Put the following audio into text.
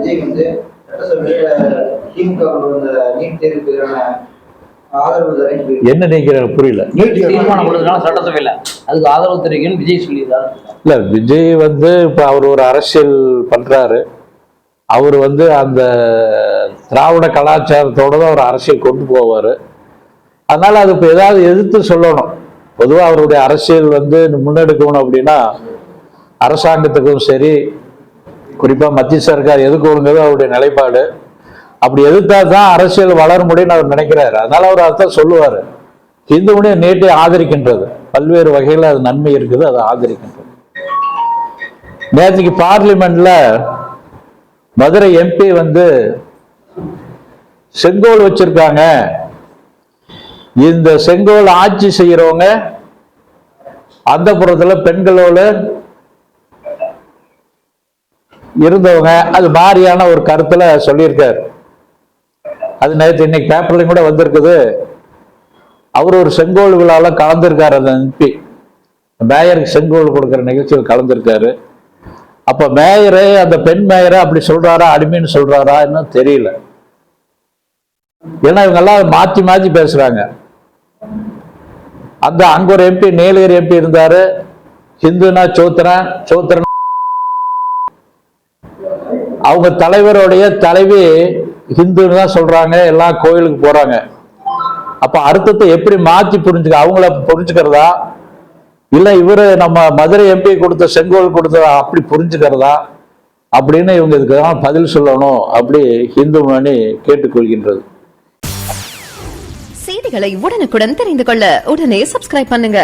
விஜய் வந்து சட்டசபையில திமுக நீட் தேர்வுக்கு எதிரான ஆதரவு தெரிவித்து என்ன நினைக்கிறாங்க புரியல. நீட் தீர்மானம் கொடுத்தனால சட்டசபையில அதுக்கு ஆதரவு தெரிவிக்கணும் விஜய் சொல்லியிருக்காரு. இல்ல விஜய் வந்து இப்ப அவர் ஒரு அரசியல் பண்றாரு. அவர் வந்து அந்த திராவிட கலாச்சாரத்தோட தான் அவர் அரசியல் கொண்டு போவாரு. அதனால அது இப்போ ஏதாவது எதிர்த்து சொல்லணும். பொதுவாக அவருடைய அரசியல் வந்து முன்னெடுக்கணும் அப்படின்னா அரசாங்கத்துக்கும் சரி, குறிப்பாக மத்திய சர்க்கார் எதுக்கணுங்கிறது அவருடைய நிலைப்பாடு. அப்படி எதிர்த்தா தான் அரசியல் வளர முடியும்னு அவர் நினைக்கிறாரு. அதனால அவர் அர்த்தம் சொல்லுவார். இந்து மொழியை நீட்டை ஆதரிக்கின்றது, பல்வேறு வகையில் அது நன்மை இருக்குது, அதை ஆதரிக்கின்றது. நேற்றுக்கு பார்லிமெண்ட்ல மதுரை எம்பி வந்து செங்கோல் வச்சிருக்காங்க. இந்த செங்கோல் ஆட்சி செய்யறவங்க அந்த புறத்துல பெண்களோட இருந்தவங்க, அது மாதிரியான ஒரு கருத்துல சொல்லியிருக்காரு. அது நேற்று இன்னைக்கு பேப்பர்லையும் கூட வந்திருக்குது. அவர் ஒரு செங்கோல் விழால கலந்துருக்காரு. அந்த எம்பி மேயருக்கு செங்கோல் கொடுக்குற நிகழ்ச்சியில் கலந்துருக்காரு. அப்ப மேயரை, அந்த பெண் மேயரை அப்படி சொல்றாரா, அடிமைன்னு சொல்றாரா இன்னும் தெரியல. ஏன்னா இவங்க எல்லாம் மாத்தி மாத்தி பேசுறாங்க. அந்த அங்க ஒரு எம்பி, நீலகிரி எம்பி இருந்தாரு. ஹிந்துனா சோத்திரன், சோத்திரன் அவங்க தலைவருடைய தலைவி ஹிந்துன்னு தான் சொல்றாங்க. எல்லாம் கோயிலுக்கு போறாங்க. அப்ப அர்த்தத்தை எப்படி மாத்தி புரிஞ்சுக்க, அவங்கள புரிஞ்சுக்கிறதா இல்ல இவரு நம்ம மதுரை எம்பி கொடுத்த செங்கோல் கொடுத்த அப்படி புரிஞ்சுக்கிறதா அப்படின்னு இவங்க இதுக்கு பதில் சொல்லணும் அப்படி இந்து மணி கேட்டுக்கொள்கின்றது. செய்திகளை உடனுக்குடன் தெரிந்து கொள்ள உடனே சப்ஸ்கிரைப் பண்ணுங்க.